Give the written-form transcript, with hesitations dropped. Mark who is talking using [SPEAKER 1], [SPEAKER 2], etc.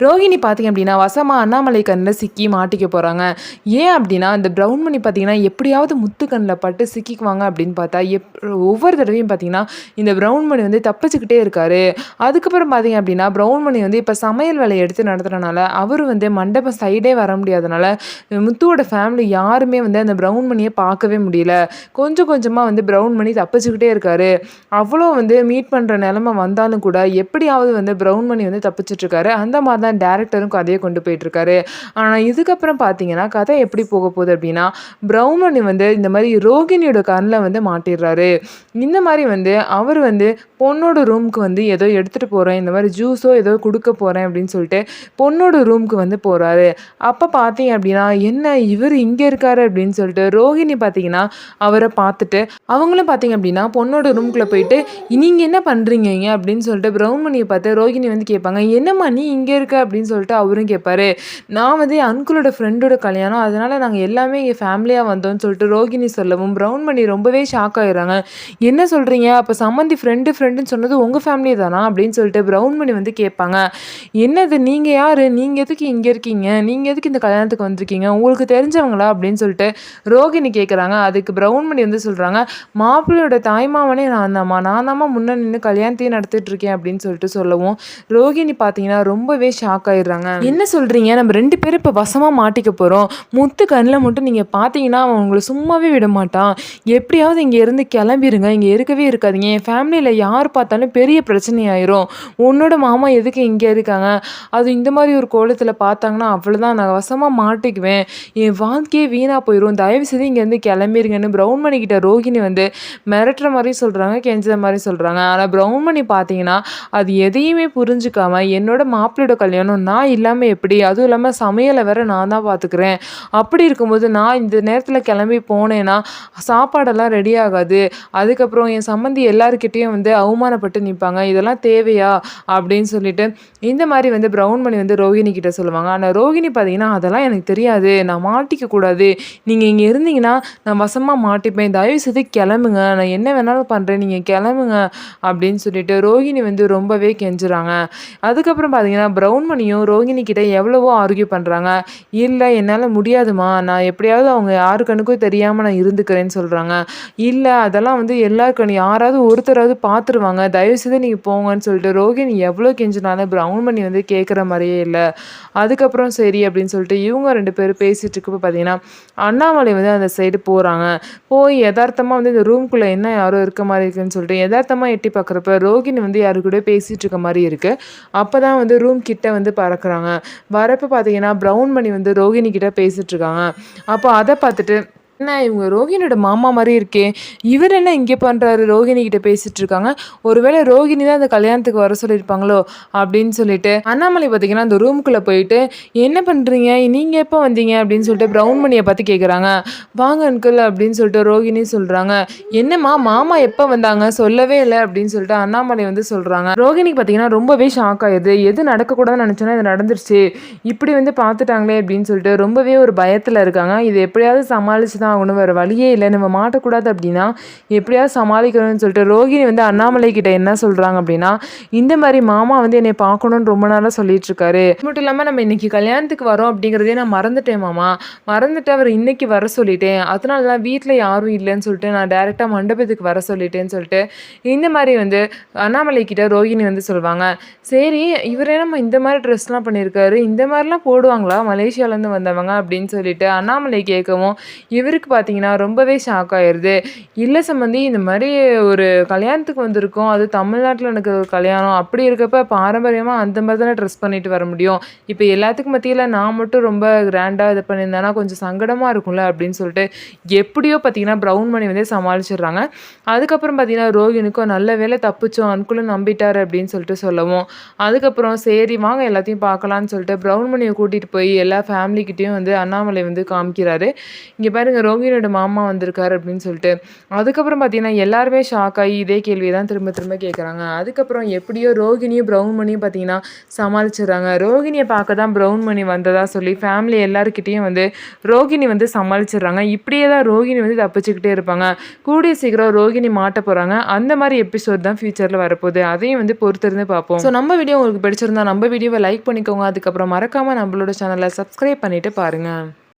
[SPEAKER 1] ரோகிணி பார்த்தீங்க அப்படின்னா, வசமா அண்ணாமலை கண்ல சிக்கி மாட்டிக்க போறாங்க. ஏன் அப்படின்னா, இந்த ப்ரவுன் மணி பார்த்தீங்கன்னா, எப்படியாவது முத்து கண்ல பட்டு சிக்கிக்குவாங்க அப்படின்னு பார்த்தா, ஒவ்வொரு தடவையும் பார்த்தீங்கன்னா, இந்த ப்ரவுன் மணி வந்து தப்பிச்சுக்கிட்டே இருக்காரு. அதுக்கப்புறம் பார்த்தீங்க அப்படின்னா, ப்ரவுன் மணி வந்து இப்ப சமையல் வேலைய எடுத்து நடத்துறனால, அவரு வந்து மண்டபம் சைடே வர முடியாதனால, முத்துவோட ஃபேமிலி யாருமே வந்து அந்த ப்ரவுன் மணிய பார்க்கவே முடியல. கொஞ்சம் கொஞ்சமா வந்து ப்ரவுன் மணி தப்பிச்சுக்கிட்டே இருக்காரு. அவ்வளோ வந்து மீட் பண்ற நிலைமை வந்தாலும் கூட, எப்படியாவது வந்து ப்ரவுன் மணி வந்து தப்பிச்சுட்ருக்காரு. அந்த மாரி தான் டைரக்டரும் கதைய கொண்டு போயிட்டுருக்காரு. ஆனா, இதுக்கப்புறம் பார்த்தீங்கன்னா, கதை எப்படி போக போகுது அப்படின்னா, பிரவுமணி வந்து இந்த மாரி ரோகிணியோட கண்ல வந்து மாட்டிர்றாரு. இந்த மாரி வந்து அவரு வந்து பொண்ணோட ரூமுக்கு வந்து ஏதோ எடுத்துட்டு போறேன், இந்த மாரி ஜூஸோ ஏதோ குடுக்க போறேன் அப்படின்னு சொல்லிட்டு, பொண்ணோட ரூமுக்கு வந்து போறாரு. அப்ப பார்த்தீங்க அப்படின்னா, என்ன இவரு இங்க இருக்காரு அப்படின்னு சொல்லிட்டு, ரோகிணி பார்த்தீங்கன்னா, அவர பார்த்துட்டு, அவங்களும் பார்த்தீங்க அப்படின்னா, பொண்ணோட ரூம்குள்ள போயிட்டு, "நீங்க என்ன பண்றீங்க இங்க?" அப்படின்னு சொல்லிட்டு பிரவுன்மணிய பார்த்து ரோகிணி வந்து கேட்பாங்க. "என்னம்மா நீ இங்க இருக்க?" அப்படின்னு சொல்லிட்டு அவரும் கேட்பாரு. "நான் வந்து என் அங்கிளோட ஃப்ரெண்டோட கல்யாணம். அதனால நாங்க எல்லாமே இங்க ஃபேமிலியா வந்தோம்ன்னு" சொல்லிட்டு ரோகிணி சொல்லவும், பிரவுன்மணி ரொம்பவே ஷாக் ஆயிடுறாங்க. "என்ன சொல்றீங்க? அப்ப சம்மந்தி ஃப்ரெண்டுன்னு சொன்னது உங்க ஃபேமிலி தானா?" அப்படின்னு சொல்லிட்டு பிரவுன்மணி வந்து கேட்பாங்க. "என்னது நீங்க யாரு? நீங்க எதுக்கு இங்க இருக்கீங்க? நீங்க எதுக்கு இந்த கல்யாணத்துக்கு வந்திருக்கீங்க? உங்களுக்கு தெரிஞ்சவங்களா?" அப்படின்னு சொல்லிட்டு ரோகிணி கேட்குறாங்க. அதுக்கு பிரவுன்மணி வந்து சொல்றாங்க, "மாப்பிள்ளையோட தாய்மாமனே நான் தாம்மா. நான் தாம்மா முன்ன நின்னு கல்யாணத்தையே நடத்திட்டு இருக்கேன்" அப்படின்னு சொல்லிட்டு சொல்லவும், ரோகிணி பார்த்தீங்கன்னா ரொம்பவே ஷாக் ஆயிடுறாங்க. "என்ன சொல்றீங்க? நம்ம 2 பேரும் இப்ப வசமா மாட்டிக்க போறோம். முத்து கண்ல மட்டும் நீங்க பார்த்தீங்கன்னா, அவன் உங்கள சும்மாவே விட மாட்டான். எப்படியாவது இங்க இருந்து கிளம்பிருங்க. இங்க இருக்கவே இருக்காதீங்க. என் ஃபேமிலில யார் பார்த்தாலும் பெரிய பிரச்சனையாயிரும். உன்னோட மாமா எதுக்கு இங்க இருக்காங்க? அதுவும் இந்த மாரி ஒரு கோலத்துல பார்த்தாங்கன்னா, அவ்வளோதான் நான் வசமா மாட்டிக்குவேன். என் வாழ்க்கையே வீணா போயிரும். தயவு செய்து இங்கேருந்து கிளம்பிருங்கன்னு" பிரவுன்மணி கிட்ட ரோகிணி வந்து மிரட்டுற மாரி சொல்றாங்க, கெஞ்சுற மாரி சொல்றாங்க. ஆனா பிரவுன்மணி பார்த்தீங்கன்னா, அது எதையுமே புரிஞ்சுக்காம, "என்னோட மாப்பிள்ளையோட கல்யாணம் நான் இல்லாம எப்படி? அதுவும் இல்லாம சமையல வேற நான் தான் பார்த்துக்கிறேன். அப்படி இருக்கும்போது நான் இந்த நேரத்தில கிளம்பி போனேன்னா, சாப்பாடெல்லாம் ரெடி ஆகாது. அதுக்கப்புறம் என் சம்மந்தி எல்லார்கிட்டயும் வந்து அவமானப்பட்டு நிப்பாங்க. இதெல்லாம் தேவையா?" அப்படின்னு சொல்லிட்டு, இந்த மாரி வந்து பிரவுன்மணி வந்து ரோகிணி கிட்ட சொல்லுவாங்க. ஆனா ரோகிணி பார்த்தீங்கன்னா, "அதெல்லாம் எனக்கு தெரியாது. நான் மாட்டிக்க கூடாது. நீங்க இங்க இருந்தீங்கன்னா, நான் வசமா மாட்டிப்பேன். தயவு செய்து கிளம்புங்க. நான் என்ன வேணாலும் பண்றேன். நீங்க கிளம்புங்க" அப்படின்னு சொல்லிட்டு ரோகிணி வந்து ரொம்பவே கெஞ்சுறாங்க. அதுக்கப்புறம் பார்த்தீங்கன்னா, பிரவுன்மணியும் ரோகிணி கிட்ட எவ்வளவோ ஆர்க்யூ பண்றாங்க. "இல்ல என்னால முடியாதும்மா. நான் எப்படியாவது அவங்க யாரு கண்ணுக்கும் தெரியாம நான் இருந்துக்கிறேன்னு" சொல்றாங்க. "இல்ல அதெல்லாம் வந்து எல்லார் கண்ணும் யாராவது ஒருத்தராவது பார்த்துருவாங்க. தயவுசெய்து நீங்க போங்கன்னு" சொல்லிட்டு ரோகிணி எவ்வளோ கெஞ்சினாலும் பிரவுன்மணி வந்து கேட்குற மாரியே இல்ல. அதுக்கப்புறம் சரி அப்படின்னு சொல்லிட்டு இவங்க 2 பேரும் பேசிட்டு இருக்கப்போ பார்த்தீங்கன்னா, அண்ணாமலை வந்து அந்த சைடு போறாங்க. போய் எதார்த்தமா வந்து இந்த ரூம்குள்ள என்ன யாரோ இருக்க மாரி இருக்குன்னு சொல்லிட்டு எதார்த்தமா எட்டி பார்க்குறப்ப, ரோகிணி வந்து யாரு கூடயோ பேசிட்டு இருக்க மாரி இருக்கு. அப்பதான் வந்து ரூம் கிட்ட வந்து பறக்குறாங்க. வரப்ப பார்த்தீங்கன்னா, பிரவுன் மணி வந்து ரோகிணி கிட்ட பேசிட்டு இருக்காங்க. அப்போ அத பார்த்துட்டு, "என்ன இவங்க ரோகிணியோட மாமா மாரி இருக்கே! இவரு என்ன இங்க பண்றாரு?" ரோகிணி கிட்ட பேசிட்டு இருக்காங்க. "ஒருவேளை ரோகிணி தான் அந்த கல்யாணத்துக்கு வர சொல்லியிருப்பாங்களோ?" அப்படின்னு சொல்லிட்டு அண்ணாமலை பார்த்தீங்கன்னா, அந்த ரூமுக்குள்ள போயிட்டு, "என்ன பண்றீங்க? நீங்க எப்போ வந்தீங்க?" அப்படின்னு சொல்லிட்டு பிரவுன் மணிய பார்த்து கேட்குறாங்க. "வாங்க அங்கிள்" அப்படின்னு சொல்லிட்டு ரோகிணி சொல்றாங்க. "என்னம்மா மாமா எப்போ வந்தாங்க? சொல்லவே இல்ல" அப்படின்னு சொல்லிட்டு அண்ணாமலை வந்து சொல்றாங்க. ரோகிணிக்கு பார்த்தீங்கன்னா, ரொம்பவே ஷாக் ஆயிருது. எது நடக்கக்கூடாதுன்னு நெனச்சோனோ இது நடந்துருச்சு. இப்படி வந்து பார்த்துட்டாங்களே அப்படின்னு சொல்லிட்டு ரொம்பவே ஒரு பயத்துல இருக்காங்க. இது எப்படியாவது சமாளிச்சு தான் ஆகணும். வேற வழியே இல்ல. நம்ம மாட்டக்கூடாது அப்படின்னா, எப்படியாவது சமாளிக்கணும்னு சொல்லிட்டு ரோகிணி வந்து அண்ணாமலை கிட்ட என்ன சொல்றாங்க அப்படின்னா, "இந்த மாரி மாமா வந்து என்னைய பார்க்கணும்னு ரொம்ப நாளா சொல்லிட்டு இருக்காரு. அது மட்டும் இல்லாம நம்ம இன்னைக்கு கல்யாணத்துக்கு வரோம் அப்படிங்கிறதே நான் மறந்துட்டேன் மாமா. மறந்துட்டு அவர இன்னைக்கு வர சொல்லிட்டேன். அதனால தான் வீட்ல யாரும் இல்லன்னு சொல்லிட்டு நான் டைரக்ட்டா மண்டபத்துக்கு வர சொல்லிட்டேன்னு" சொல்லிட்டு இந்த மாரி வந்து அண்ணாமலை கிட்ட ரோகிணி வந்து சொல்வாங்க. சரி, இவரு என்னம்மா இந்த மாரி ட்ரெஸ்லாம் பண்ணியிருக்காரு? இந்த மாரிலாம் போடுவாங்களா மலேசியாலேருந்து வந்தவங்க? அப்படின்னு சொல்லிட்டு அண்ணாமலை கேட்கவும், இவருக்கு பார்த்தீங்கன்னா ரொம்பவே ஷாக் ஆயிருது. "இல்ல சம்மந்தி, இந்த மாரி ஒரு கல்யாணத்துக்கு வந்திருக்கோம். அது தமிழ்நாட்டுல நடக்கிற ஒரு கல்யாணம். அப்படி இருக்கப்ப பாரம்பரியமா அந்த மாரி தானே ட்ரெஸ் பண்ணிட்டு வர முடியும். இப்ப எல்லாத்துக்கும் மத்தியில நான் மட்டும் ரொம்ப கிராண்டா இது பண்ணியிருந்தேன்னா கொஞ்சம் சங்கடமா இருக்கும்ல" அப்படின்னு சொல்லிட்டு எப்படியோ பார்த்தீங்கன்னா பிரவுன் மணி வந்து சமாளிச்சுடுறாங்க. அதுக்கப்புறம் பார்த்தீங்கன்னா, ரோகிணிக்கும் "நல்ல வேளை தப்பிச்சோம். அன்குலும் நம்பிட்டாரு" அப்படின்னு சொல்லிட்டு சொல்லவும், அதுக்கப்புறம் சரி வாங்க எல்லாத்தையும் பார்க்கலான்னு சொல்லிட்டு பிரவுன் மணிய கூட்டிட்டு போய் எல்லா ஃபேமிலிகிட்டயும் வந்து அண்ணாமலை வந்து காமிக்கிறாரு. "இங்க பாருங்க ரோகிணியோட மாமா வந்திருக்காரு அப்படின்னு சொல்லிட்டு. அதுக்கப்புறம் பார்த்தீங்கன்னா, எல்லாருமே ஷாக் ஆயி இதே கேள்விய தான் திரும்ப திரும்ப கேட்குறாங்க. அதுக்கப்புறம் எப்படியோ ரோகிணியும், ப்ரவுன் மணியும் பார்த்தீங்கன்னா சமாளிச்சுடுறாங்க. ரோகிணிய பார்க்க தான் ப்ரவுன் மணி வந்ததா சொல்லி ஃபேமிலி எல்லார்கிட்டயும் வந்து ரோகிணி வந்து சமாளிச்சுடுறாங்க. இப்படியே தான் ரோகிணி வந்து தப்பிச்சுக்கிட்டே இருப்பாங்க. கூடிய சீக்கிரம் ரோகிணி மாட்ட போறாங்க. அந்த மாரி எபிசோட் தான் ஃபியூச்சர்ல வரப்போகுது. அதையும் வந்து பொறுத்திருந்து பார்ப்போம். ஸோ நம்ம வீடியோ உங்களுக்கு பிடிச்சிருந்தா நம்ம வீடியோவ லைக் பண்ணிக்கோங்க. அதுக்கப்புறம் மறக்காம நம்மளோட சேனல சப்ஸ்கிரைப் பண்ணிட்டு பாருங்க.